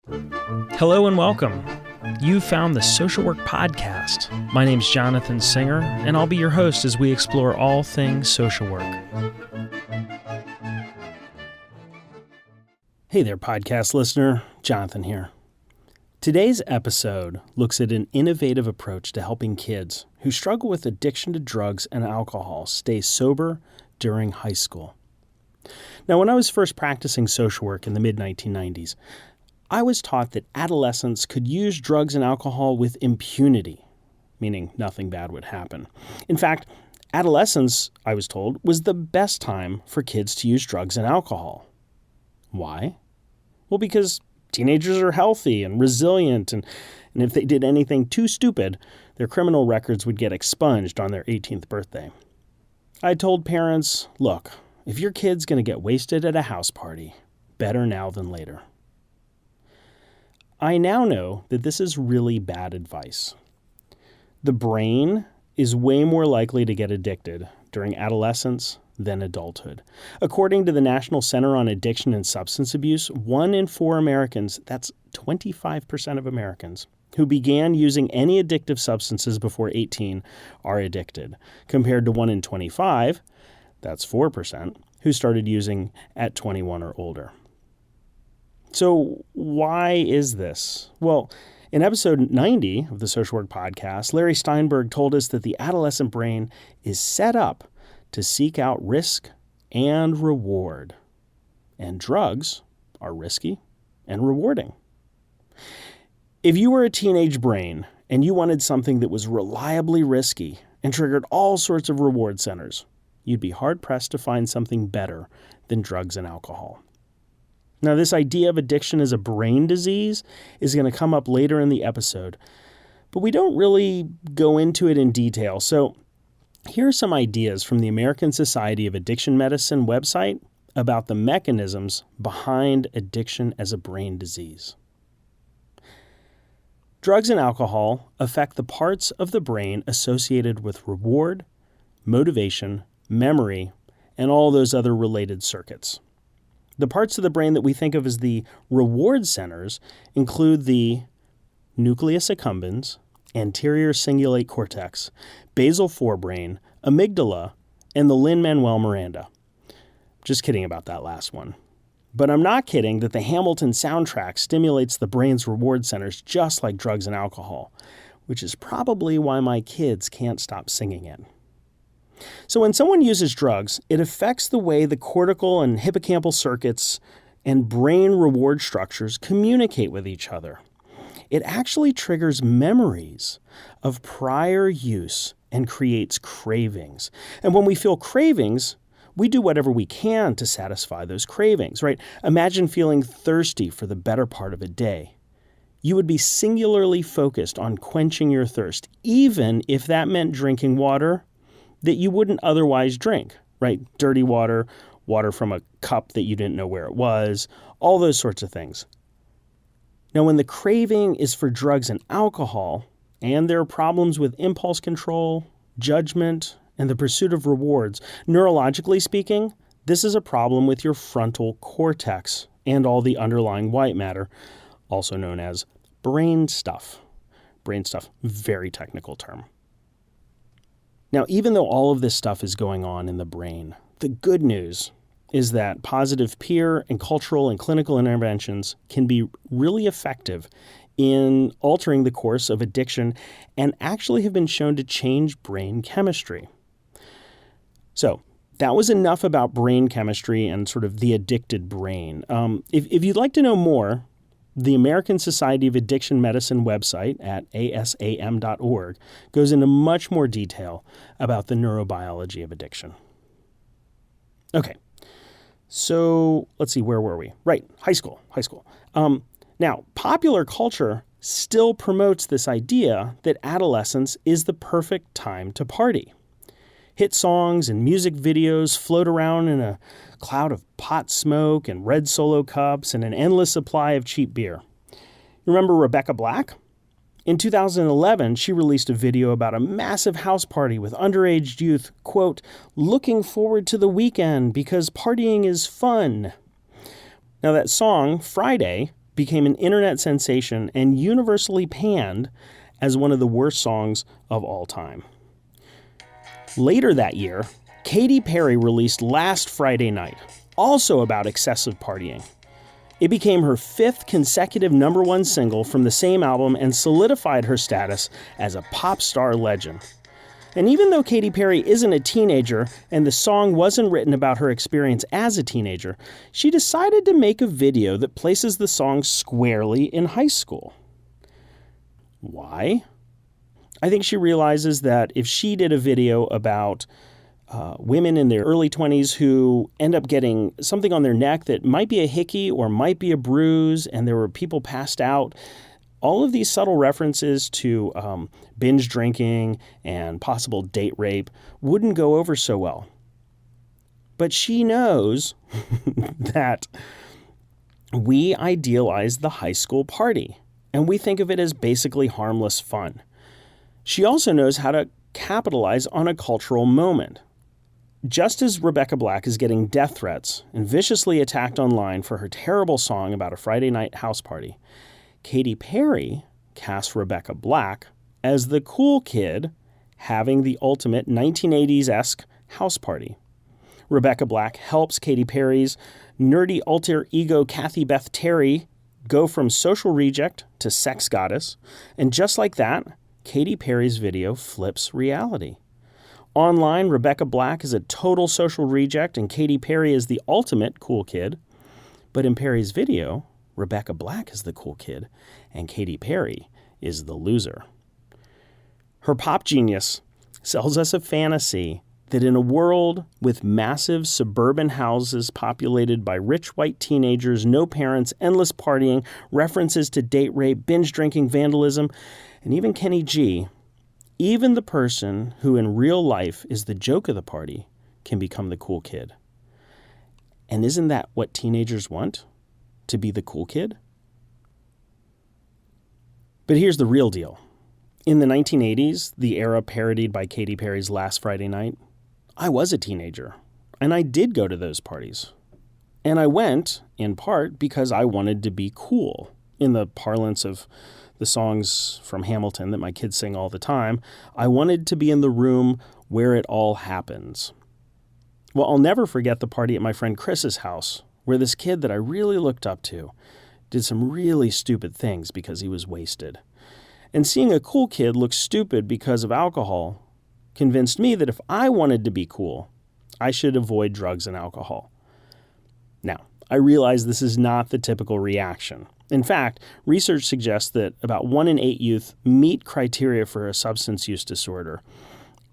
Hello and welcome. You found the Social Work Podcast. My name's Jonathan Singer, and I'll be your host as we explore all things social work. Hey there, podcast listener. Jonathan here. Today's episode looks at an innovative approach to helping kids who struggle with addiction to drugs and alcohol stay sober during high school. Now, when I was first practicing social work in the mid-1990s, I was taught that adolescents could use drugs and alcohol with impunity, meaning nothing bad would happen. In fact, adolescence, I was told, was the best time for kids to use drugs and alcohol. Why? Well, because teenagers are healthy and resilient, and if they did anything too stupid, their criminal records would get expunged on their 18th birthday. I told parents, look, if your kid's going to get wasted at a house party, better now than later. I now know that this is really bad advice. The brain is way more likely to get addicted during adolescence than adulthood. According to the National Center on Addiction and Substance Abuse, 1 in 4 Americans, that's 25% of Americans, who began using any addictive substances before 18 are addicted, compared to 1 in 25, that's 4%, who started using at 21 or older. So why is this? Well, in episode 90 of the Social Work Podcast, Larry Steinberg told us that the adolescent brain is set up to seek out risk and reward. And drugs are risky and rewarding. If you were a teenage brain and you wanted something that was reliably risky and triggered all sorts of reward centers, you'd be hard-pressed to find something better than drugs and alcohol. Now, this idea of addiction as a brain disease is going to come up later in the episode, but we don't really go into it in detail. So here are some ideas from the American Society of Addiction Medicine website about the mechanisms behind addiction as a brain disease. Drugs and alcohol affect the parts of the brain associated with reward, motivation, memory, and all those other related circuits. The parts of the brain that we think of as the reward centers include the nucleus accumbens, anterior cingulate cortex, basal forebrain, amygdala, and the Lin-Manuel Miranda. Just kidding about that last one. But I'm not kidding that the Hamilton soundtrack stimulates the brain's reward centers just like drugs and alcohol, which is probably why my kids can't stop singing it. So when someone uses drugs, it affects the way the cortical and hippocampal circuits and brain reward structures communicate with each other. It actually triggers memories of prior use and creates cravings. And when we feel cravings, we do whatever we can to satisfy those cravings, right? Imagine feeling thirsty for the better part of a day. You would be singularly focused on quenching your thirst, even if that meant drinking water that you wouldn't otherwise drink, right? Dirty water, water from a cup that you didn't know where it was, all those sorts of things. Now, when the craving is for drugs and alcohol, and there are problems with impulse control, judgment, and the pursuit of rewards, neurologically speaking, this is a problem with your frontal cortex and all the underlying white matter, also known as brain stuff. Brain stuff, very technical term. Now, even though all of this stuff is going on in the brain, the good news is that positive peer and cultural and clinical interventions can be really effective in altering the course of addiction and actually have been shown to change brain chemistry. So that was enough about brain chemistry and sort of the addicted brain. If you'd like to know more, the American Society of Addiction Medicine website at asam.org goes into much more detail about the neurobiology of addiction. Okay, so let's see, where were we? Right, high school. Now, popular culture still promotes this idea that adolescence is the perfect time to party. Hit songs and music videos float around in a cloud of pot smoke and red Solo cups and an endless supply of cheap beer. Remember Rebecca Black? In 2011, she released a video about a massive house party with underage youth, quote, looking forward to the weekend because partying is fun. Now that song, Friday, became an internet sensation and universally panned as one of the worst songs of all time. Later that year, Katy Perry released Last Friday Night, also about excessive partying. It became her 5th consecutive #1 single from the same album and solidified her status as a pop star legend. And even though Katy Perry isn't a teenager and the song wasn't written about her experience as a teenager, she decided to make a video that places the song squarely in high school. Why? I think she realizes that if she did a video about women in their early 20s who end up getting something on their neck that might be a hickey or might be a bruise, and there were people passed out, all of these subtle references to binge drinking and possible date rape wouldn't go over so well. But she knows that we idealize the high school party, and we think of it as basically harmless fun. She also knows how to capitalize on a cultural moment. Just as Rebecca Black is getting death threats and viciously attacked online for her terrible song about a Friday night house party, Katy Perry casts Rebecca Black as the cool kid having the ultimate 1980s-esque house party. Rebecca Black helps Katy Perry's nerdy alter ego Kathy Beth Terry go from social reject to sex goddess, and just like that, Katy Perry's video flips reality. Online, Rebecca Black is a total social reject and Katy Perry is the ultimate cool kid. But in Perry's video, Rebecca Black is the cool kid and Katy Perry is the loser. Her pop genius sells us a fantasy that in a world with massive suburban houses populated by rich white teenagers, no parents, endless partying, references to date rape, binge drinking, vandalism, and even Kenny G, even the person who in real life is the joke of the party can become the cool kid. And isn't that what teenagers want? To be the cool kid? But here's the real deal. In the 1980s, the era parodied by Katy Perry's Last Friday Night, I was a teenager, and I did go to those parties. And I went, in part, because I wanted to be cool. In the parlance of the songs from Hamilton that my kids sing all the time, I wanted to be in the room where it all happens. Well, I'll never forget the party at my friend Chris's house, where this kid that I really looked up to did some really stupid things because he was wasted. And seeing a cool kid look stupid because of alcohol convinced me that if I wanted to be cool, I should avoid drugs and alcohol. Now, I realize this is not the typical reaction. In fact, research suggests that about 1 in 8 youth meet criteria for a substance use disorder,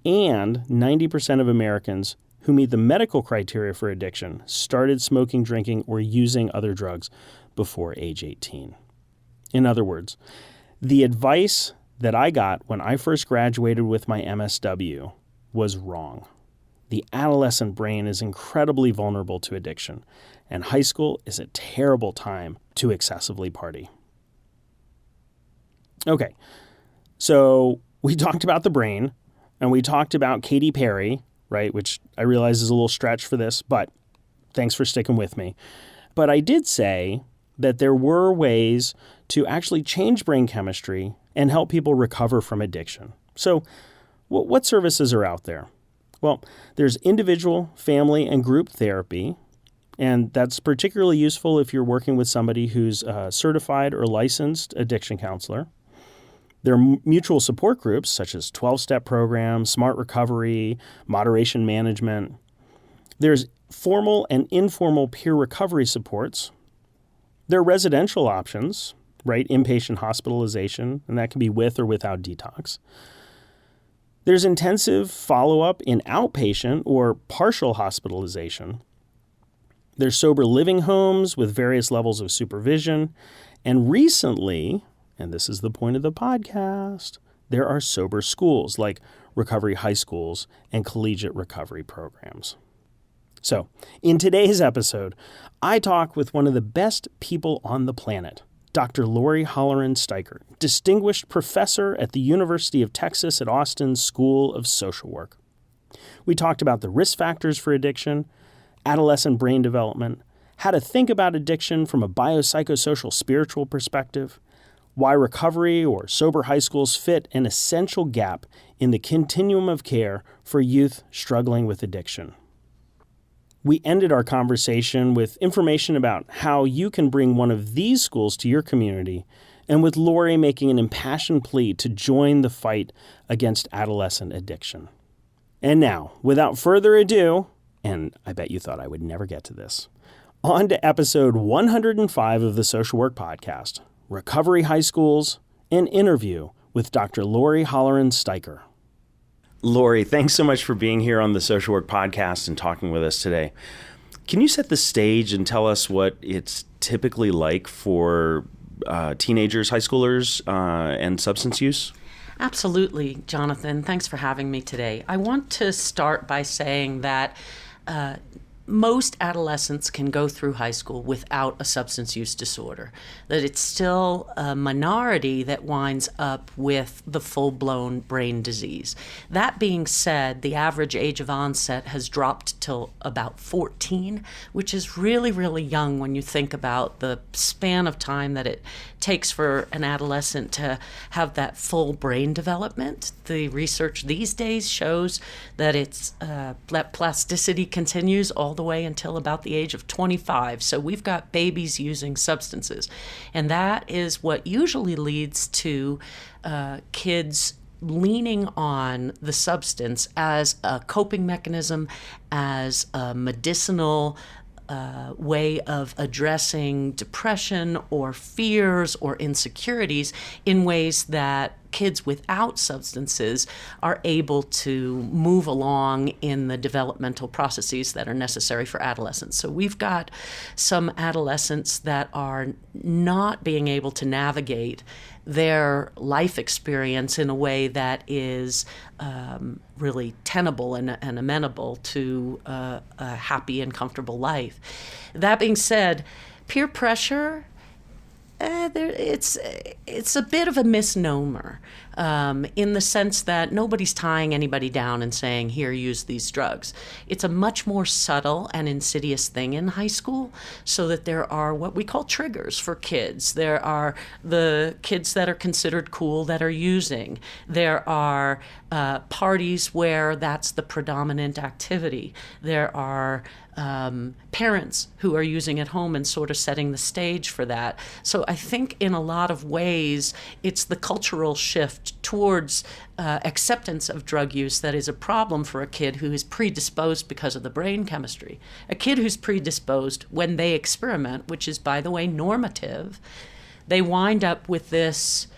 and 90% of Americans who meet the medical criteria for addiction started smoking, drinking, or using other drugs before age 18. In other words, the advice that I got when I first graduated with my MSW was wrong. The adolescent brain is incredibly vulnerable to addiction, and high school is a terrible time to excessively party. Okay, so we talked about the brain, and we talked about Katy Perry, right, which I realize is a little stretch for this, but thanks for sticking with me. But I did say that there were ways to actually change brain chemistry and help people recover from addiction. So what services are out there? Well, there's individual, family, and group therapy, and that's particularly useful if you're working with somebody who's a certified or licensed addiction counselor. There are mutual support groups such as 12-step programs, smart recovery, moderation management. There's formal and informal peer recovery supports. There are residential options, right? Inpatient hospitalization, and that can be with or without detox. There's intensive follow-up in outpatient or partial hospitalization. There's sober living homes with various levels of supervision. And recently, and this is the point of the podcast, there are sober schools like recovery high schools and collegiate recovery programs. So, in today's episode, I talk with one of the best people on the planet, Dr. Lori Holleran Steiker, distinguished professor at the University of Texas at Austin's School of Social Work. We talked about the risk factors for addiction, adolescent brain development, how to think about addiction from a biopsychosocial-spiritual perspective, why recovery or sober high schools fit an essential gap in the continuum of care for youth struggling with addiction. We ended our conversation with information about how you can bring one of these schools to your community, and with Lori making an impassioned plea to join the fight against adolescent addiction. And now, without further ado, and I bet you thought I would never get to this, on to episode 105 of the Social Work Podcast, Recovery High Schools, an interview with Dr. Lori Holleran Steiker. Lori, thanks so much for being here on the Social Work Podcast and talking with us today. Can you set the stage and tell us what it's typically like for teenagers, high schoolers, and substance use? Absolutely, Jonathan. Thanks for having me today. I want to start by saying that most adolescents can go through high school without a substance use disorder, that it's still a minority that winds up with the full-blown brain disease. That being said, the average age of onset has dropped till about 14, which is really, really young when you think about the span of time that it takes for an adolescent to have that full brain development. The research these days shows that that plasticity continues all the way until about the age of 25. So we've got babies using substances. And that is what usually leads to kids leaning on the substance as a coping mechanism, as a medicinal way of addressing depression or fears or insecurities in ways that kids without substances are able to move along in the developmental processes that are necessary for adolescence. So we've got some adolescents that are not being able to navigate their life experience in a way that is really tenable and amenable to a happy and comfortable life. That being said, peer pressure, it's a bit of a misnomer in the sense that nobody's tying anybody down and saying, here, use these drugs. It's a much more subtle and insidious thing in high school, so that there are what we call triggers for kids. There are the kids that are considered cool that are using. There are parties where that's the predominant activity. There are parents who are using at home and sort of setting the stage for that. So I think in a lot of ways, it's the cultural shift towards acceptance of drug use that is a problem for a kid who is predisposed because of the brain chemistry. A kid who's predisposed, when they experiment, which is, by the way, normative, they wind up with this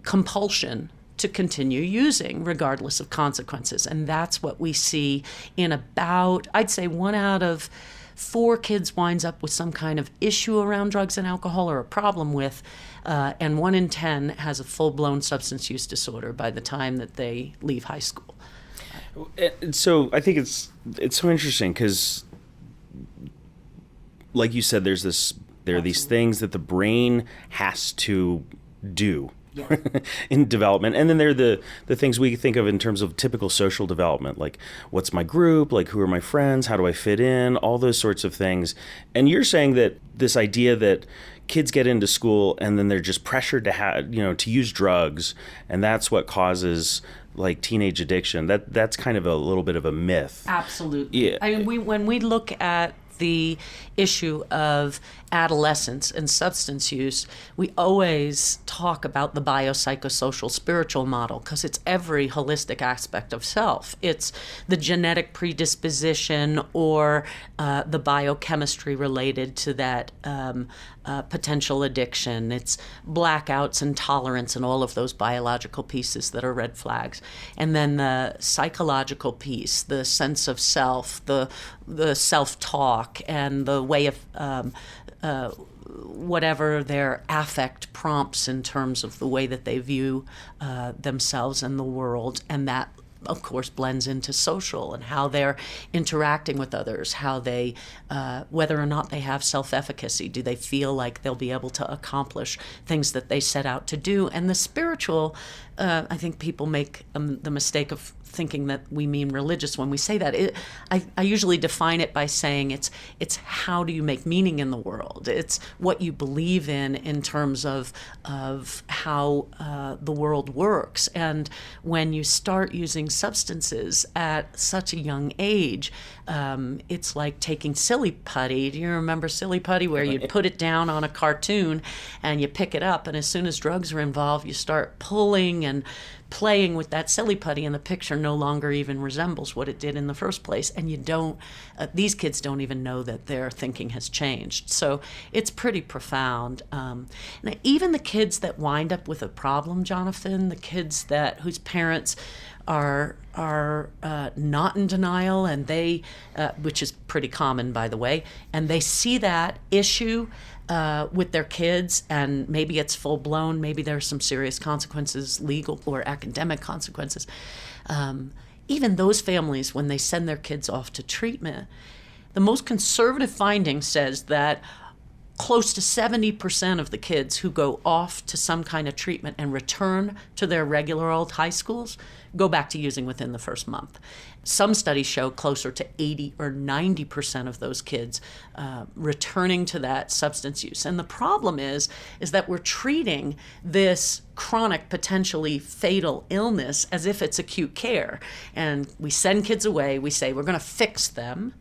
compulsion to continue using regardless of consequences. And that's what we see in about, I'd say 1 out of 4 kids winds up with some kind of issue around drugs and alcohol or a problem with, and 1 in 10 has a full-blown substance use disorder by the time that they leave high school. So I think it's so interesting because, like you said, there are these things that the brain has to do. Yeah. In development. And then there are the things we think of in terms of typical social development, like what's my group, like who are my friends, how do I fit in, all those sorts of things. And you're saying that this idea that kids get into school and then they're just pressured to to use drugs, and that's what causes like teenage addiction. That's kind of a little bit of a myth. Absolutely. Yeah. I mean, when we look at the issue of adolescence and substance use, we always talk about the biopsychosocial-spiritual model because it's every holistic aspect of self. It's the genetic predisposition or the biochemistry related to that potential addiction. It's blackouts and tolerance and all of those biological pieces that are red flags. And then the psychological piece, the sense of self, the self-talk, and the way of whatever their affect prompts in terms of the way that they view themselves and the world. And that, of course, blends into social and how they're interacting with others, how they, whether or not they have self-efficacy. Do they feel like they'll be able to accomplish things that they set out to do? And the spiritual, I think people make the mistake of thinking that we mean religious when we say that. I usually define it by saying it's how do you make meaning in the world. It's what you believe in terms of how the world works. And when you start using substances at such a young age, it's like taking silly putty. Do you remember silly putty, where you'd put it down on a cartoon and you pick it up, and as soon as drugs are involved, you start pulling and playing with that silly putty, and the picture no longer even resembles what it did in the first place. And you don't, these kids don't even know that their thinking has changed. So it's pretty profound. Now, even the kids that wind up with a problem, Jonathan, the kids whose parents are not in denial, and they, which is pretty common, by the way, and they see that issue with their kids, and maybe it's full blown, maybe there's some serious consequences, legal or academic consequences. Even those families, when they send their kids off to treatment, the most conservative finding says that close to 70% of the kids who go off to some kind of treatment and return to their regular old high schools go back to using within the first month. Some studies show closer to 80 or 90% of those kids returning to that substance use. And the problem is that we're treating this chronic, potentially fatal illness as if it's acute care. And we send kids away, we say we're going to fix them,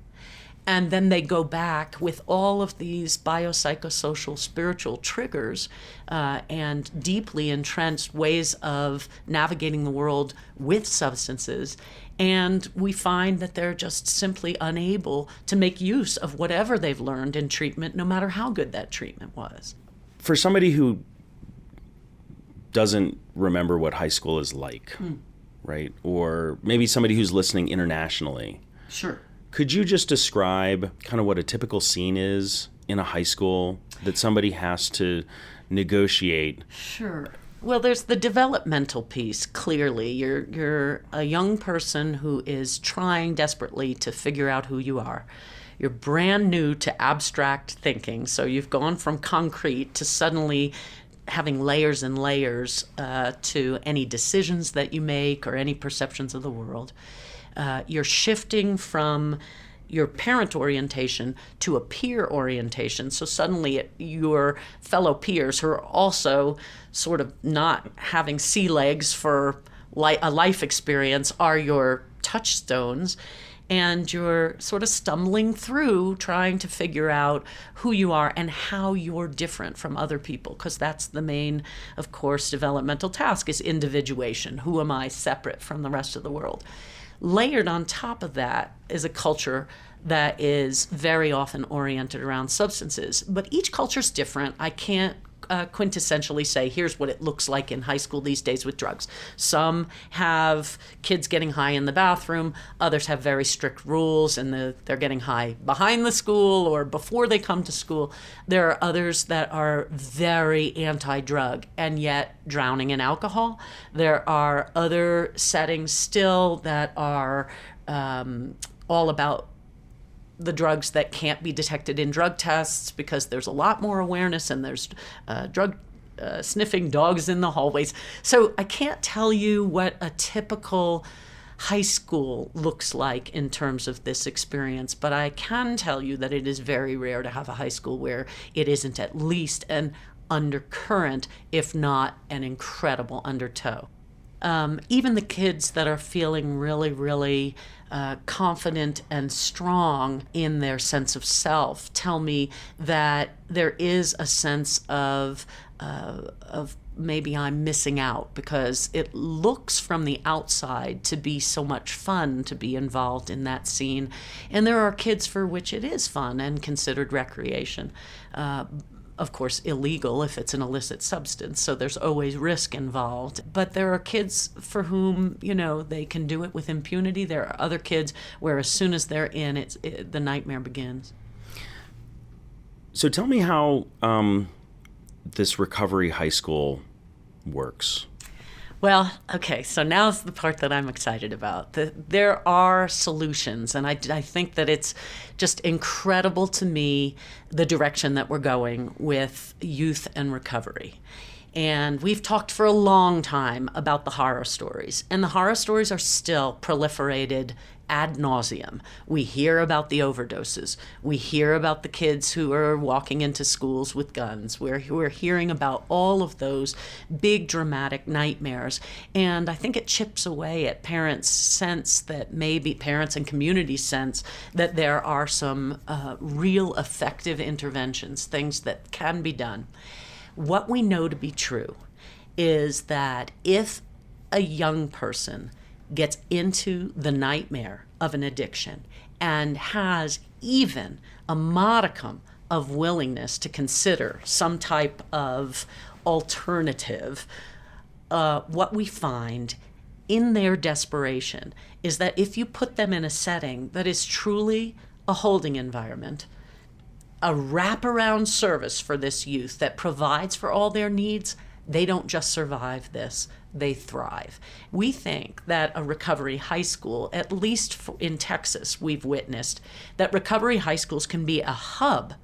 and then they go back with all of these biopsychosocial-spiritual triggers and deeply entrenched ways of navigating the world with substances. And we find that they're just simply unable to make use of whatever they've learned in treatment, no matter how good that treatment was. For somebody who doesn't remember what high school is like, right? Or maybe somebody who's listening internationally. Sure. Could you just describe kind of what a typical scene is in a high school that somebody has to negotiate? Sure. Well, there's the developmental piece, clearly. You're a young person who is trying desperately to figure out who you are. You're brand new to abstract thinking, so you've gone from concrete to suddenly having layers and layers to any decisions that you make or any perceptions of the world. You're shifting from your parent orientation to a peer orientation. So suddenly your fellow peers who are also sort of not having sea legs for a life experience are your touchstones. And you're sort of stumbling through trying to figure out who you are and how you're different from other people, because that's the main, of course, developmental task is individuation. Who am I separate from the rest of the world? Layered on top of that is a culture that is very often oriented around substances. But each culture's different. I can't quintessentially say, here's what it looks like in high school these days with drugs. Some have kids getting high in the bathroom. Others have very strict rules, and they're getting high behind the school or before they come to school. There are others that are very anti-drug and yet drowning in alcohol. There are other settings still that are all about the drugs that can't be detected in drug tests because there's a lot more awareness, and there's drug sniffing dogs in the hallways. So I can't tell you what a typical high school looks like in terms of this experience, but I can tell you that it is very rare to have a high school where it isn't at least an undercurrent, if not an incredible undertow. Even the kids that are feeling really, really confident and strong in their sense of self tell me that there is a sense of maybe I'm missing out, because it looks from the outside to be so much fun to be involved in that scene. And there are kids for which it is fun and considered recreation. Of course, illegal if it's an illicit substance, so there's always risk involved. But there are kids for whom, they can do it with impunity. There are other kids where as soon as they're in, the nightmare begins. So tell me how this recovery high school works. Well, okay, so now's the part that I'm excited about. There are solutions, and I think that it's just incredible to me the direction that we're going with youth and recovery. And we've talked for a long time about the horror stories, and the horror stories are still proliferated ad nauseum. We hear about the overdoses. We hear about the kids who are walking into schools with guns. We're hearing about all of those big dramatic nightmares. And I think it chips away at parents' sense that maybe parents and community sense that there are some real effective interventions, things that can be done. What we know to be true is that if a young person gets into the nightmare of an addiction and has even a modicum of willingness to consider some type of alternative, what we find in their desperation is that if you put them in a setting that is truly a holding environment, a wraparound service for this youth that provides for all their needs, they don't just survive this, they thrive. We think that a recovery high school, at least in Texas, we've witnessed that recovery high schools can be a hub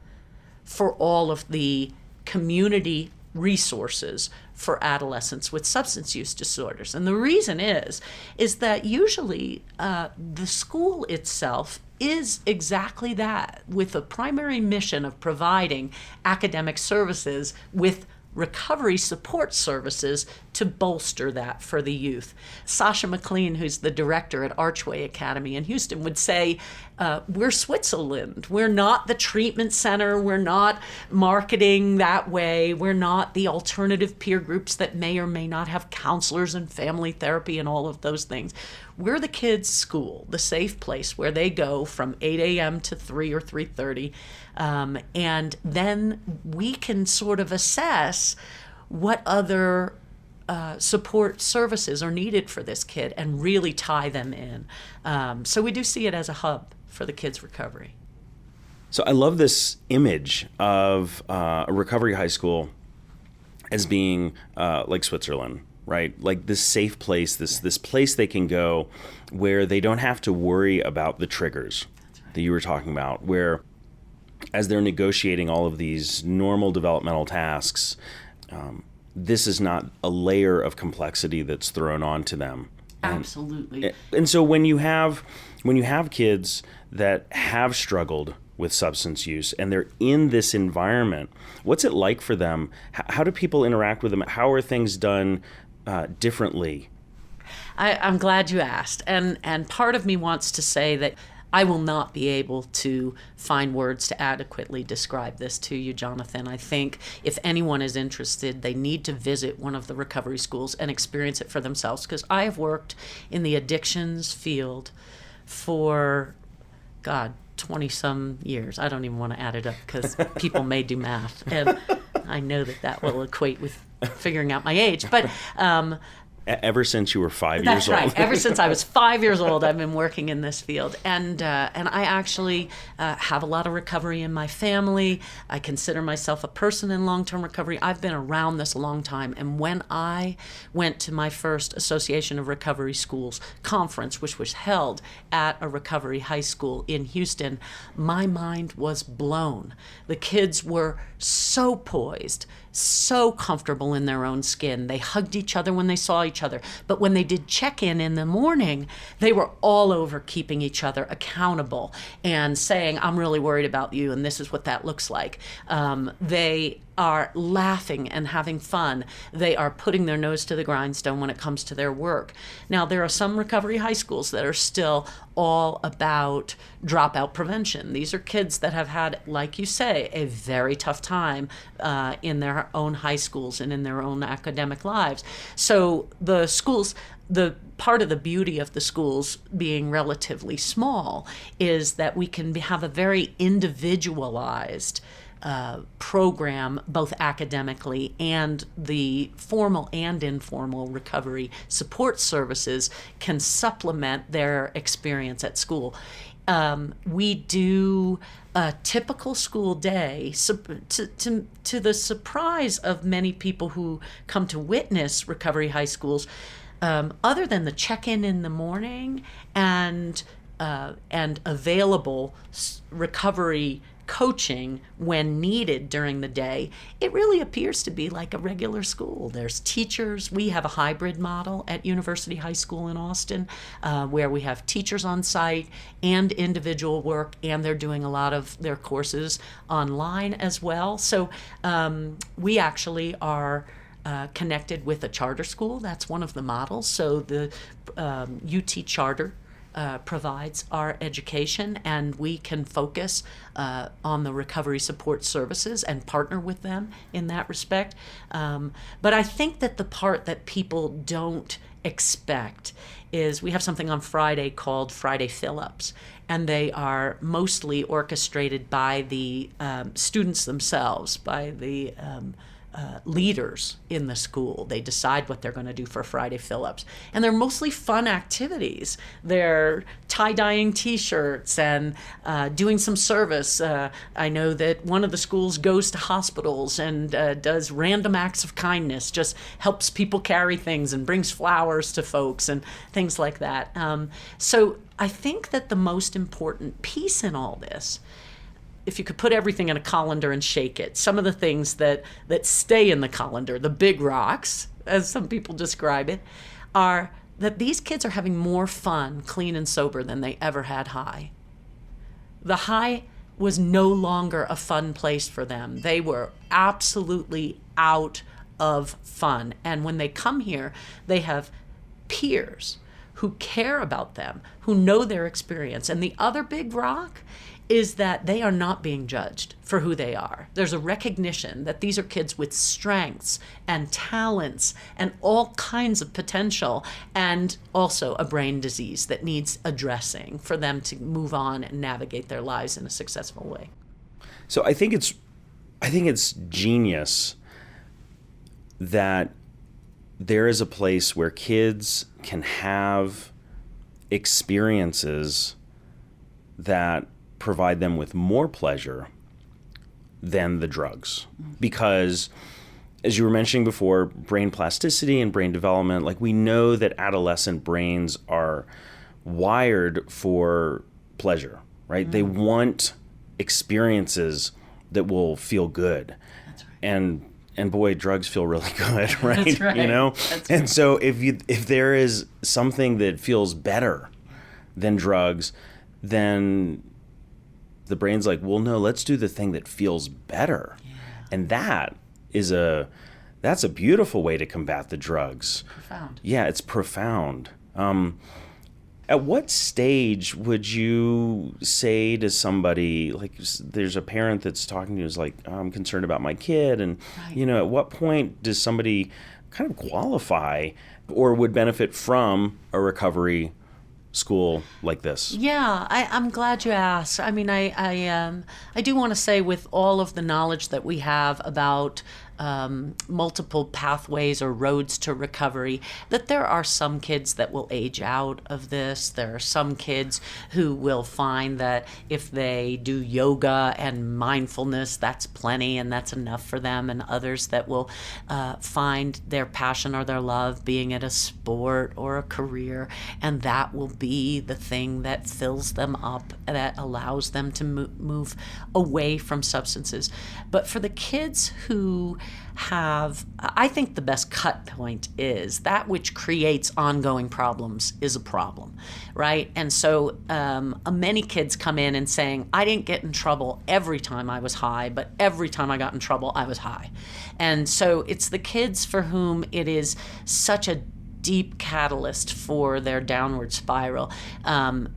for all of the community resources for adolescents with substance use disorders. And the reason is that usually the school itself is exactly that, with a primary mission of providing academic services with recovery support services to bolster that for the youth. Sasha McLean, who's the director at Archway Academy in Houston, would say, we're Switzerland. We're not the treatment center. We're not marketing that way. We're not the alternative peer groups that may or may not have counselors and family therapy and all of those things. We're the kids' school, the safe place where they go from 8 a.m. to 3 or 3:30. And then we can sort of assess what other support services are needed for this kid and really tie them in. So we do see it as a hub for the kids' recovery. So I love this image of a recovery high school as being like Switzerland, right? Like this safe place, this place they can go where they don't have to worry about the triggers that you were talking about, where as they're negotiating all of these normal developmental tasks, this is not a layer of complexity that's thrown onto them. Absolutely. And so when you have kids that have struggled with substance use and they're in this environment, what's it like for them? How do people interact with them? How are things done differently? I'm glad you asked. And part of me wants to say that I will not be able to find words to adequately describe this to you, Jonathan. I think if anyone is interested, they need to visit one of the recovery schools and experience it for themselves, because I have worked in the addictions field for, 20-some years. I don't even want to add it up because people may do math, and I know that will equate with figuring out my age. But ever since you were 5 years old. That's right. Ever since I was 5 years old, I've been working in this field. And I actually have a lot of recovery in my family. I consider myself a person in long-term recovery. I've been around this a long time. And when I went to my first Association of Recovery Schools conference, which was held at a recovery high school in Houston, my mind was blown. The kids were so poised, so comfortable in their own skin. They hugged each other when they saw each other. But when they did check-in in the morning, they were all over keeping each other accountable and saying, I'm really worried about you, and this is what that looks like. They are laughing and having fun. They are putting their nose to the grindstone when it comes to their work. Now, there are some recovery high schools that are still all about dropout prevention. These are kids that have had, like you say, a very tough time in their own high schools and in their own academic lives. So the schools, the part of the beauty of the schools being relatively small is that we can have a very individualized program, both academically, and the formal and informal recovery support services can supplement their experience at school. We do a typical school day to the surprise of many people who come to witness recovery high schools. Other than the check-in in the morning and available recovery coaching when needed during the day, it really appears to be like a regular school. There's teachers. We have a hybrid model at University High School in Austin, where we have teachers on site and individual work, and they're doing a lot of their courses online as well. So we actually are connected with a charter school. That's one of the models. So the UT Charter provides our education, and we can focus on the recovery support services and partner with them in that respect. But I think that the part that people don't expect is we have something on Friday called Friday Fill-Ups, and they are mostly orchestrated by the students themselves, by the leaders in the school. They decide what they're going to do for Friday fill-ups. And they're mostly fun activities. They're tie-dyeing T-shirts and doing some service. I know that one of the schools goes to hospitals and does random acts of kindness, just helps people carry things and brings flowers to folks and things like that. So I think that the most important piece in all this, if you could put everything in a colander and shake it, some of the things that stay in the colander, the big rocks, as some people describe it, are that these kids are having more fun, clean and sober, than they ever had high. The high was no longer a fun place for them. They were absolutely out of fun. And when they come here, they have peers who care about them, who know their experience. And the other big rock is that they are not being judged for who they are. There's a recognition that these are kids with strengths and talents and all kinds of potential, and also a brain disease that needs addressing for them to move on and navigate their lives in a successful way. So I think it's genius that there is a place where kids can have experiences that provide them with more pleasure than the drugs. Because, as you were mentioning before, brain plasticity and brain development, like we know that adolescent brains are wired for pleasure, right? They want experiences that will feel good. That's right. And boy, drugs feel really good, right? That's right. You know? That's and right. so if there is something that feels better than drugs, then the brain's like, well, no, let's do the thing that feels better. Yeah. And that's a beautiful way to combat the drugs. Profound. Yeah, it's profound. At what stage would you say to somebody, like there's a parent that's talking to you who's like, I'm concerned about my kid, and Right. At what point does somebody kind of qualify or would benefit from a recovery school like this? Yeah, I'm glad you asked. I mean, I do want to say, with all of the knowledge that we have about multiple pathways or roads to recovery, that there are some kids that will age out of this. There are some kids who will find that if they do yoga and mindfulness, that's plenty and that's enough for them, and others that will find their passion or their love being at a sport or a career, and that will be the thing that fills them up, that allows them to move away from substances. But for the kids who have, I think the best cut point is that which creates ongoing problems is a problem, right? And so many kids come in and saying, I didn't get in trouble every time I was high, but every time I got in trouble, I was high. And so it's the kids for whom it is such a deep catalyst for their downward spiral.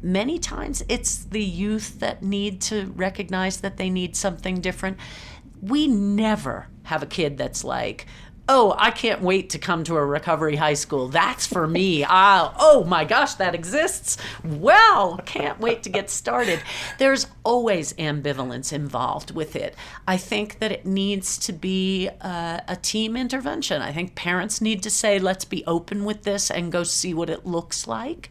Many times it's the youth that need to recognize that they need something different. We never have a kid that's like, oh, I can't wait to come to a recovery high school. That's for me. Oh my gosh, that exists. Well, can't wait to get started. There's always ambivalence involved with it. I think that it needs to be a team intervention. I think parents need to say, let's be open with this and go see what it looks like.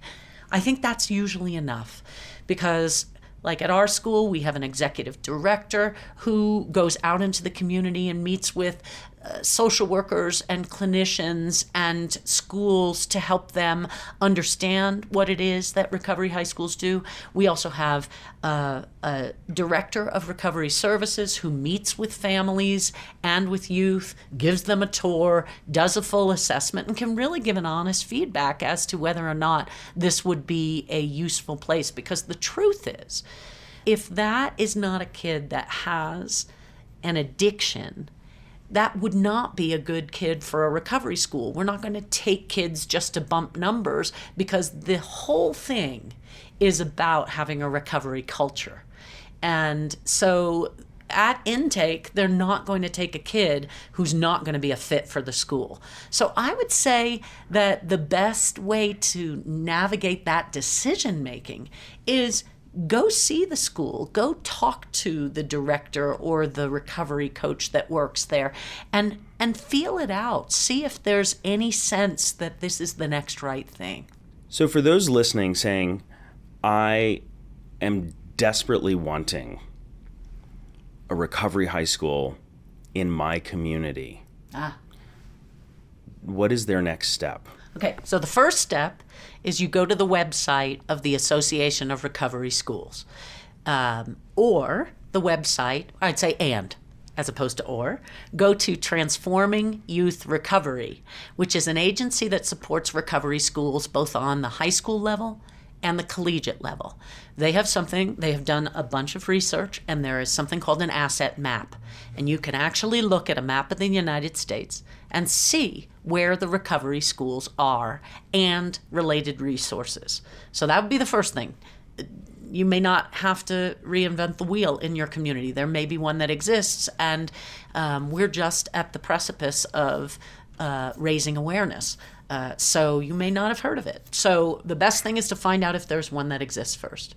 I think that's usually enough, because like at our school, we have an executive director who goes out into the community and meets with social workers and clinicians and schools to help them understand what it is that recovery high schools do. We also have a director of recovery services who meets with families and with youth, gives them a tour, does a full assessment, and can really give an honest feedback as to whether or not this would be a useful place. Because the truth is, if that is not a kid that has an addiction, that would not be a good kid for a recovery school. We're not going to take kids just to bump numbers, because the whole thing is about having a recovery culture. And so at intake, they're not going to take a kid who's not going to be a fit for the school. So I would say that the best way to navigate that decision making is go see the school, go talk to the director or the recovery coach that works there, and feel it out. See if there's any sense that this is the next right thing. So for those listening saying, I am desperately wanting a recovery high school in my community, what is their next step? Okay, so the first step is you go to the website of the Association of Recovery Schools, or the website, I'd say and, as opposed to or, go to Transforming Youth Recovery, which is an agency that supports recovery schools both on the high school level and the collegiate level. They have done a bunch of research, and there is something called an asset map. And you can actually look at a map of the United States and see where the recovery schools are and related resources. So that would be the first thing. You may not have to reinvent the wheel in your community. There may be one that exists, and we're just at the precipice of raising awareness. So you may not have heard of it. So the best thing is to find out if there's one that exists first.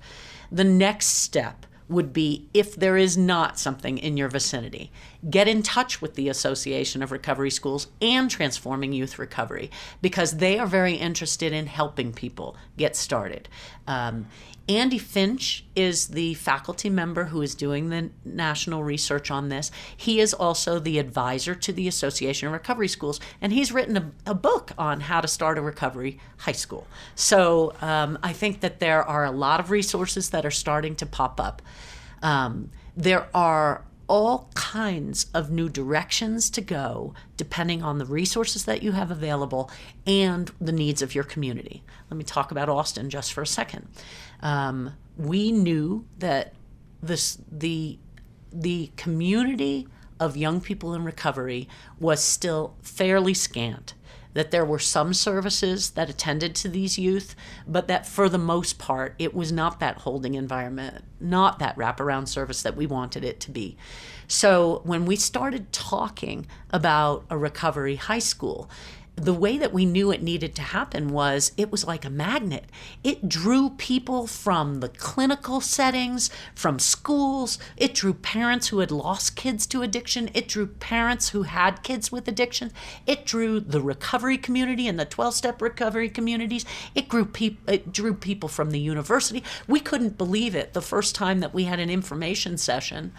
The next step would be, if there is not something in your vicinity, get in touch with the Association of Recovery Schools and Transforming Youth Recovery, because they are very interested in helping people get started. Andy Finch is the faculty member who is doing the national research on this. He is also the advisor to the Association of Recovery Schools, and he's written a book on how to start a recovery high school. So I think that there are a lot of resources that are starting to pop up. There are all kinds of new directions to go depending on the resources that you have available and the needs of your community. Let me talk about Austin just for a second. We knew that the community of young people in recovery was still fairly scant, that there were some services that attended to these youth, but that for the most part, it was not that holding environment, not that wraparound service that we wanted it to be. So when we started talking about a recovery high school, the way that we knew it needed to happen was it was like a magnet. It drew people from the clinical settings, from schools. It drew parents who had lost kids to addiction. It drew parents who had kids with addiction. It drew the recovery community and the 12-step recovery communities. It drew people from the university. We couldn't believe it the first time that we had an information session.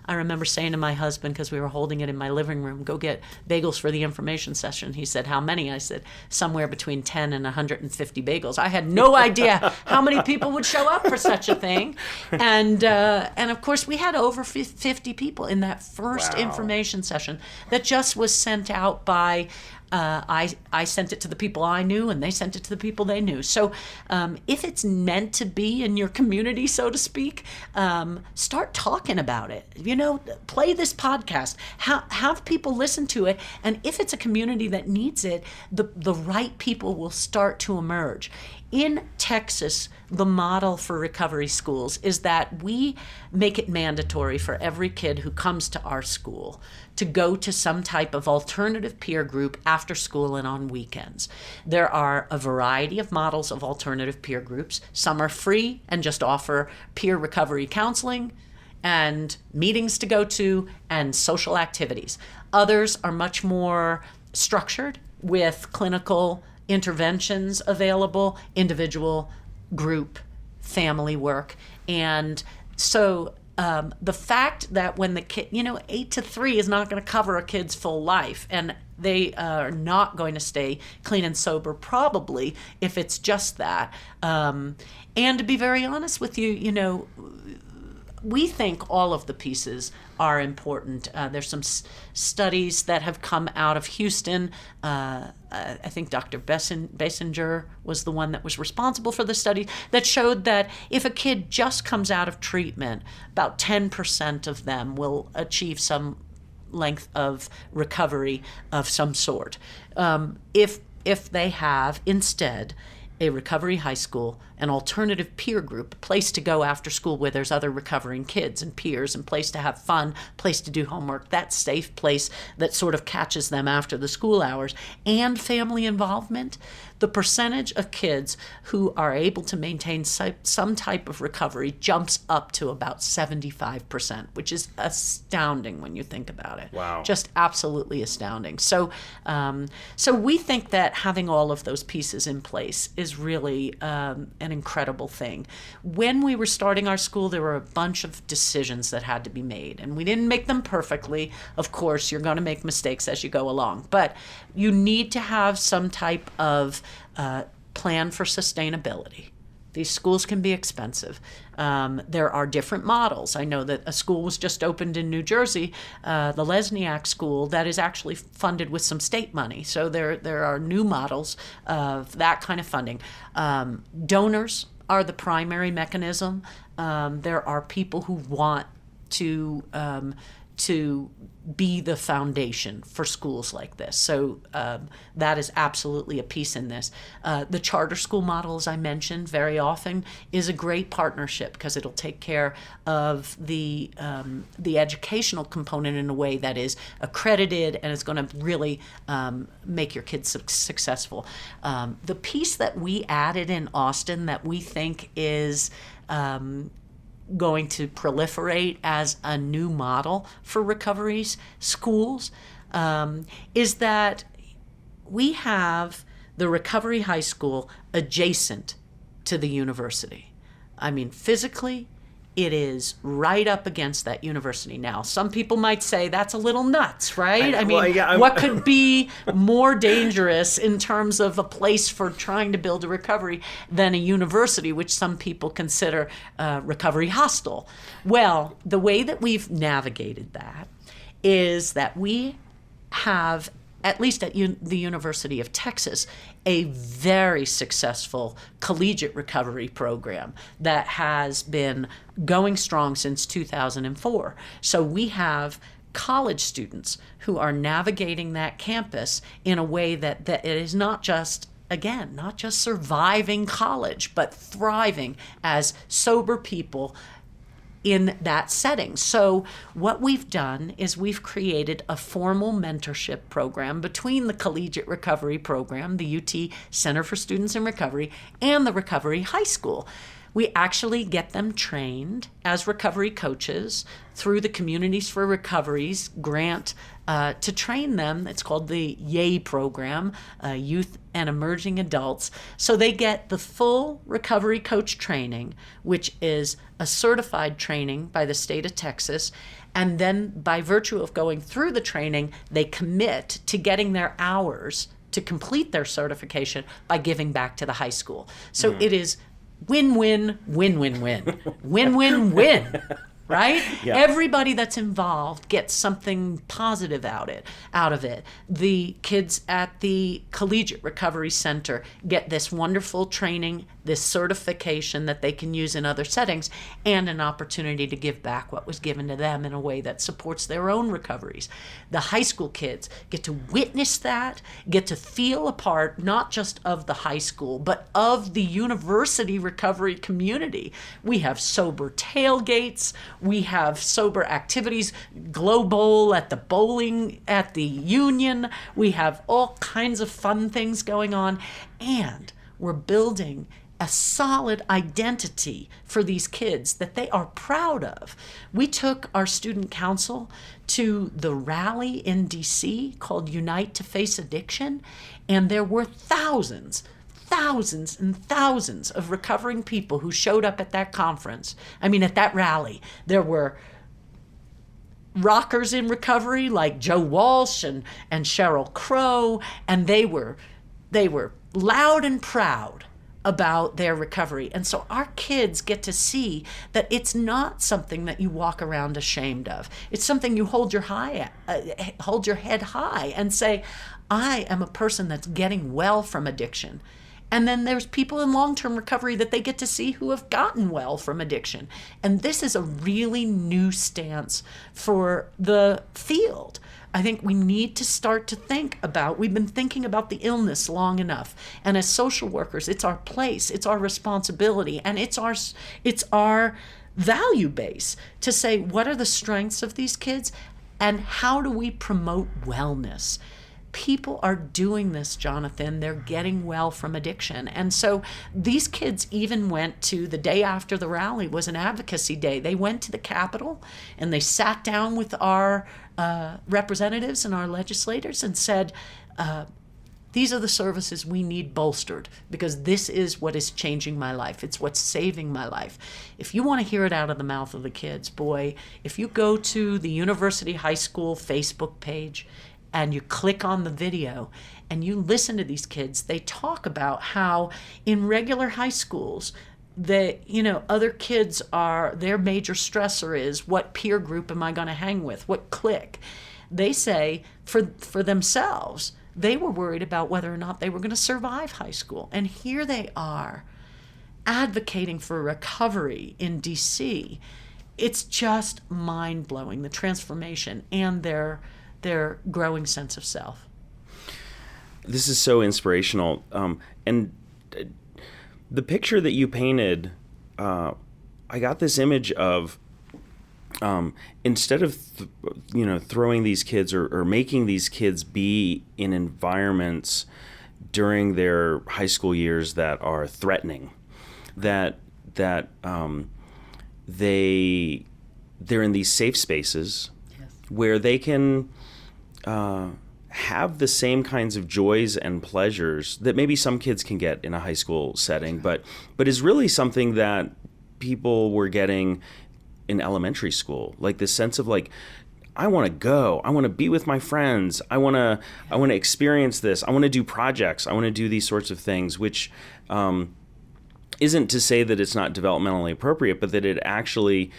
I remember saying to my husband, because we were holding it in my living room, go get bagels for the information session. He said, how many? I said, somewhere between 10 and 150 bagels. I had no idea how many people would show up for such a thing. And of course, we had over 50 people in that first information session that just was sent out by I sent it to the people I knew, and they sent it to the people they knew. So if it's meant to be in your community, so to speak, start talking about it. Play this podcast. Have people listen to it. And if it's a community that needs it, the right people will start to emerge. In Texas, the model for recovery schools is that we make it mandatory for every kid who comes to our school to go to some type of alternative peer group after school and on weekends. There are a variety of models of alternative peer groups. Some are free and just offer peer recovery counseling and meetings to go to and social activities. Others are much more structured with clinical interventions available, individual, group, family work. And so the fact that when the kid, 8 to 3 is not going to cover a kid's full life, and they are not going to stay clean and sober probably if it's just that. And to be very honest with you, we think all of the pieces are important. There's some studies that have come out of Houston. I think Dr. Basinger was the one that was responsible for the study that showed that if a kid just comes out of treatment, about 10% of them will achieve some length of recovery of some sort. If they have instead a recovery high school, an alternative peer group, a place to go after school where there's other recovering kids and peers, and place to have fun, place to do homework, that safe place that sort of catches them after the school hours, and family involvement, the percentage of kids who are able to maintain some type of recovery jumps up to about 75%, which is astounding when you think about it. Wow. Just absolutely astounding. So we think that having all of those pieces in place is really an incredible thing. When we were starting our school, there were a bunch of decisions that had to be made, and we didn't make them perfectly. Of course, you're going to make mistakes as you go along, but you need to have some type of plan for sustainability. These schools can be expensive. There are different models. I know that a school was just opened in New Jersey, the Lesniak School, that is actually funded with some state money. So there are new models of that kind of funding. Donors are the primary mechanism. There are people who want to be the foundation for schools like this. So that is absolutely a piece in this. The charter school model, as I mentioned, very often is a great partnership because it'll take care of the educational component in a way that is accredited and is going to really make your kids successful. The piece that we added in Austin that we think is going to proliferate as a new model for recovery schools is that we have the recovery high school adjacent to the university. I mean, physically, it is right up against that university. Now, some people might say that's a little nuts, right? What could be more dangerous in terms of a place for trying to build a recovery than a university, which some people consider recovery hostile? Well, the way that we've navigated that is that we have, at least at the University of Texas, a very successful collegiate recovery program that has been going strong since 2004. So we have college students who are navigating that campus in a way that it is not just surviving college, but thriving as sober people in that setting. So what we've done is we've created a formal mentorship program between the Collegiate Recovery Program, the UT Center for Students in Recovery, and the Recovery High School. We actually get them trained as recovery coaches through the Communities for Recovery's grant to train them. It's called the YAY program, Youth and Emerging Adults. So they get the full recovery coach training, which is a certified training by the state of Texas. And then by virtue of going through the training, they commit to getting their hours to complete their certification by giving back to the high school. So it is win-win, win-win-win, win-win-win, right? Yeah. Everybody that's involved gets something positive out of it. The kids at the Collegiate Recovery Center get this wonderful training, this certification that they can use in other settings, and an opportunity to give back what was given to them in a way that supports their own recoveries. The high school kids get to witness that, get to feel a part not just of the high school, but of the university recovery community. We have sober tailgates, we have sober activities, Glow Bowl at the bowling at the Union, we have all kinds of fun things going on, and we're building a solid identity for these kids that they are proud of. We took our student council to the rally in DC called Unite to Face Addiction, and there were thousands thousands and thousands of recovering people who showed up at that conference. I mean, at that rally, there were rockers in recovery like Joe Walsh and Sheryl Crow, and they were loud and proud about their recovery. And so our kids get to see that it's not something that you walk around ashamed of. It's something you hold your head high and say, I am a person that's getting well from addiction. And then there's people in long-term recovery that they get to see who have gotten well from addiction. And this is a really new stance for the field. I think we need to start to think about, we've been thinking about the illness long enough. And as social workers, it's our place, it's our responsibility, and it's our value base to say, what are the strengths of these kids and how do we promote wellness? People are doing this, Jonathan. They're getting well from addiction. And so these kids even went to, the day after the rally was an advocacy day. They went to the Capitol and they sat down with our representatives and our legislators and said, these are the services we need bolstered because this is what is changing my life. It's what's saving my life. If you want to hear it out of the mouth of the kids, boy, if you go to the University High School Facebook page and you click on the video and you listen to these kids, they talk about how in regular high schools, other kids their major stressor is, what peer group am I going to hang with? What clique? They say for themselves, they were worried about whether or not they were going to survive high school. And here they are advocating for recovery in DC. It's just mind-blowing, the transformation and their growing sense of self. This is so inspirational. And the picture that you painted, I got this image of instead of throwing these kids or making these kids be in environments during their high school years that are threatening, that they're in these safe spaces where they can have the same kinds of joys and pleasures that maybe some kids can get in a high school setting, but is really something that people were getting in elementary school, like this sense of like, I want to go, I want to be with my friends, I want to experience this, I want to do projects, I want to do these sorts of things, which isn't to say that it's not developmentally appropriate, but that it actually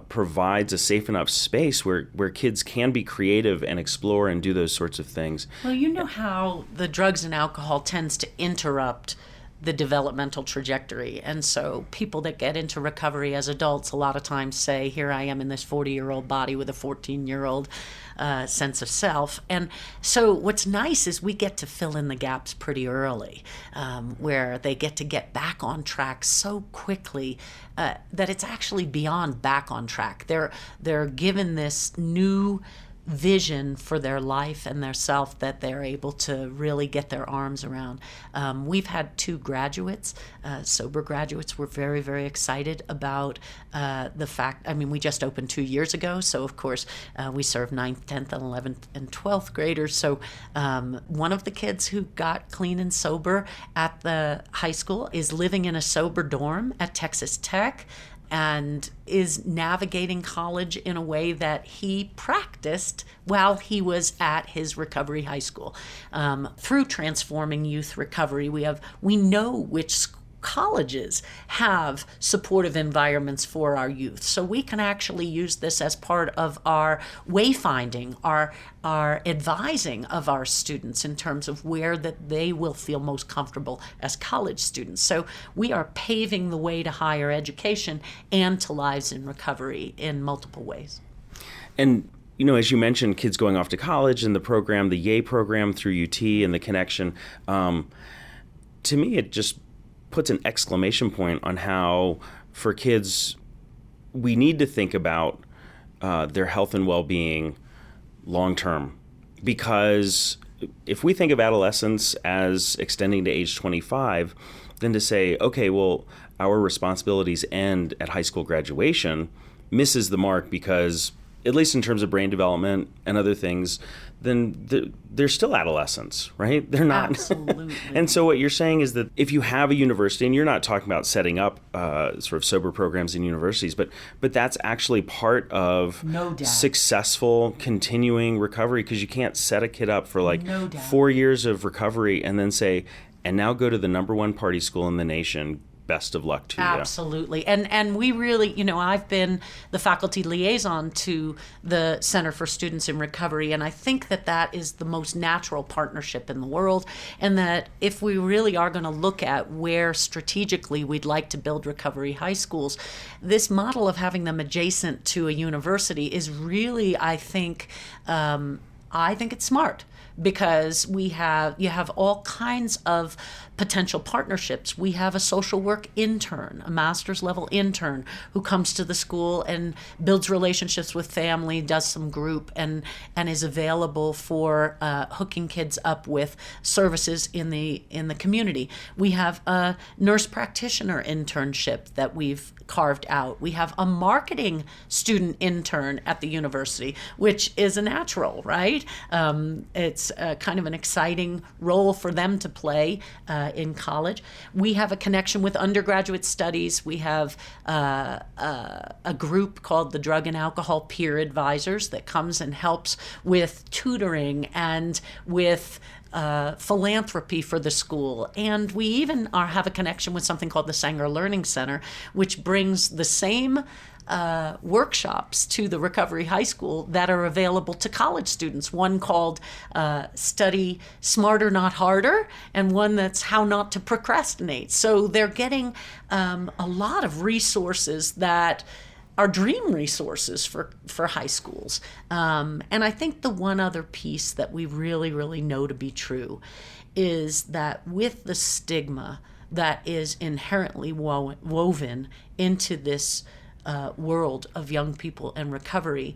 provides a safe enough space where kids can be creative and explore and do those sorts of things. Well, you know how the drugs and alcohol tends to interrupt the developmental trajectory. And so people that get into recovery as adults a lot of times say, here I am in this 40-year-old body with a 14-year-old sense of self. And so what's nice is we get to fill in the gaps pretty early, where they get back on track so quickly that it's actually beyond back on track. They're given this new vision for their life and their self that they're able to really get their arms around. We've had 2 graduates, sober graduates. We're very, very excited about the fact, we just opened 2 years ago, so of course we serve 9th, 10th, and 11th, and 12th graders. So one of the kids who got clean and sober at the high school is living in a sober dorm at Texas Tech, and is navigating college in a way that he practiced while he was at his recovery high school. Through Transforming Youth Recovery, we know which colleges have supportive environments for our youth. So we can actually use this as part of our wayfinding, our advising of our students in terms of where that they will feel most comfortable as college students. So we are paving the way to higher education and to lives in recovery in multiple ways. And as you mentioned, kids going off to college and the program, the YAY program through UT and the connection, to me it just puts an exclamation point on how, for kids, we need to think about their health and well-being long-term. Because if we think of adolescence as extending to age 25, then to say, okay, well, our responsibilities end at high school graduation misses the mark because, at least in terms of brain development and other things, they're still adolescents, right? They're not. Absolutely. And so what you're saying is that if you have a university, and you're not talking about setting up sort of sober programs in universities, but that's actually part of successful continuing recovery, because you can't set a kid up for 4 years of recovery and then say, and now go to the number one party school in the nation. Best of luck to you. Absolutely. And we really, I've been the faculty liaison to the Center for Students in Recovery, and I think that is the most natural partnership in the world, and that if we really are going to look at where strategically we'd like to build recovery high schools, this model of having them adjacent to a university is really, I think it's smart. Because you have all kinds of potential partnerships. We have a social work intern, a master's level intern, who comes to the school and builds relationships with family, does some group, and is available for hooking kids up with services in the community. We have a nurse practitioner internship that we've carved out. We have a marketing student intern at the university, which is a natural, right? It's kind of an exciting role for them to play in college. We have a connection with undergraduate studies. We have a group called the Drug and Alcohol Peer Advisors that comes and helps with tutoring and with philanthropy for the school. And we even have a connection with something called the Sanger Learning Center, which brings the same workshops to the Recovery High School that are available to college students. One called Study Smarter, Not Harder, and one that's How Not to Procrastinate. So they're getting a lot of resources that are dream resources for high schools. And I think the one other piece that we really, really know to be true is that with the stigma that is inherently woven into this world of young people and recovery,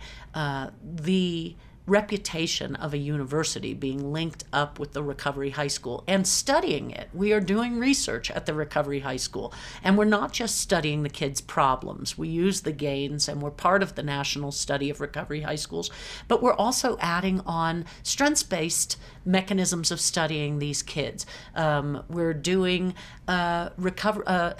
the reputation of a university being linked up with the Recovery High School and studying it. We are doing research at the Recovery High School, and we're not just studying the kids' problems. We use the gains, and we're part of the national study of Recovery High Schools, but we're also adding on strengths-based mechanisms of studying these kids. We're doing an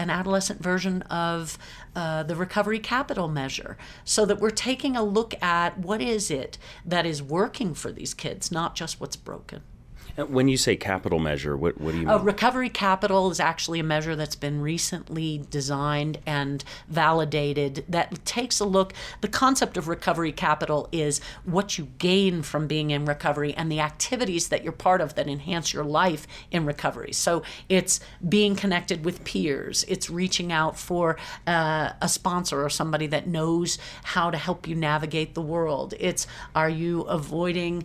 adolescent version of the recovery capital measure, so that we're taking a look at what is it that is working for these kids, not just what's broken. When you say capital measure, what do you mean? Recovery capital is actually a measure that's been recently designed and validated that takes a look. The concept of recovery capital is what you gain from being in recovery and the activities that you're part of that enhance your life in recovery. So it's being connected with peers. It's reaching out for a sponsor or somebody that knows how to help you navigate the world. It's, are you avoiding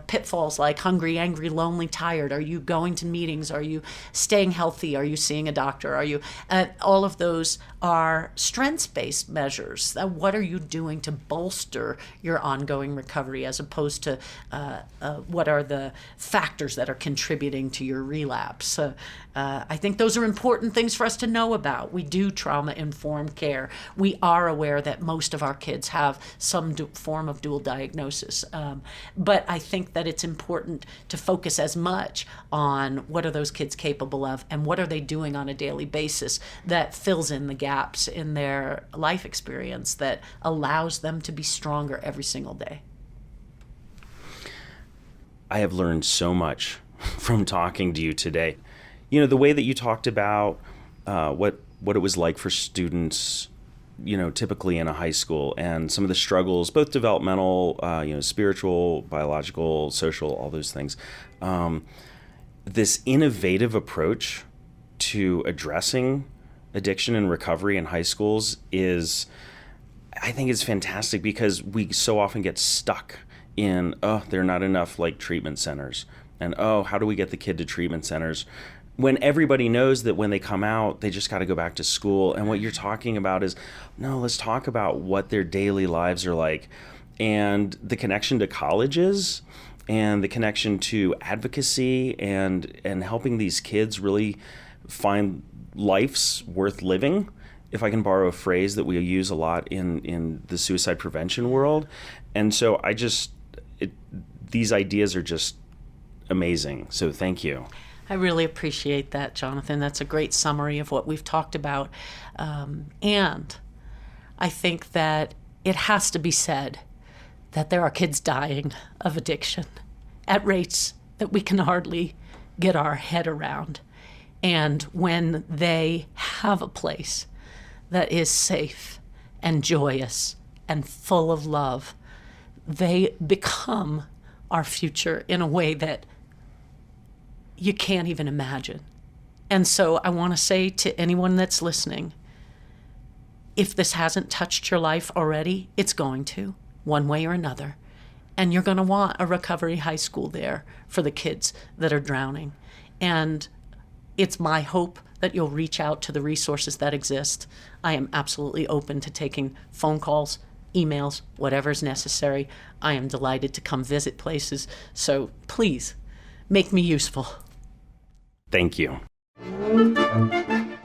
pitfalls like hungry, angry, lonely, tired? Are you going to meetings? Are you staying healthy? Are you seeing a doctor? Are you all of those are strengths-based measures. What are you doing to bolster your ongoing recovery, as opposed to what are the factors that are contributing to your relapse? I think those are important things for us to know about. We do trauma-informed care. We are aware that most of our kids have some form of dual diagnosis. But I think that it's important to focus as much on what are those kids capable of and what are they doing on a daily basis that fills in the gaps in their life experience that allows them to be stronger every single day. I have learned so much from talking to you today. You know, the way that you talked about what it was like for students, you know, typically in a high school, and some of the struggles, both developmental, spiritual, biological, social, all those things. This innovative approach to addressing addiction and recovery in high schools I think is fantastic, because we so often get stuck in, there are not enough treatment centers, and how do we get the kid to treatment centers, when everybody knows that when they come out, they just got to go back to school. And what you're talking about is, no, let's talk about what their daily lives are like, and the connection to colleges, and the connection to advocacy, and helping these kids really find life's worth living, if I can borrow a phrase that we use a lot in the suicide prevention world. And so these ideas are just amazing. So thank you. I really appreciate that, Jonathan. That's a great summary of what we've talked about. And I think that it has to be said that there are kids dying of addiction at rates that we can hardly get our head around. And when they have a place that is safe and joyous and full of love, they become our future in a way that you can't even imagine. And so I want to say to anyone that's listening, if this hasn't touched your life already, it's going to, one way or another. And you're going to want a recovery high school there for the kids that are drowning. And it's my hope that you'll reach out to the resources that exist. I am absolutely open to taking phone calls, emails, whatever's necessary. I am delighted to come visit places. So please, make me useful. Thank you.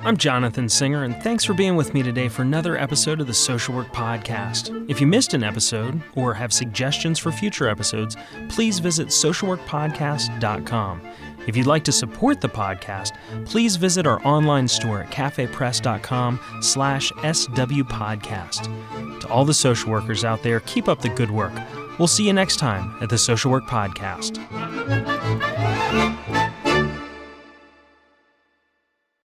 I'm Jonathan Singer, and thanks for being with me today for another episode of the Social Work Podcast. If you missed an episode or have suggestions for future episodes, please visit socialworkpodcast.com. If you'd like to support the podcast, please visit our online store at cafepress.com/swpodcast. To all the social workers out there, keep up the good work. We'll see you next time at the Social Work Podcast.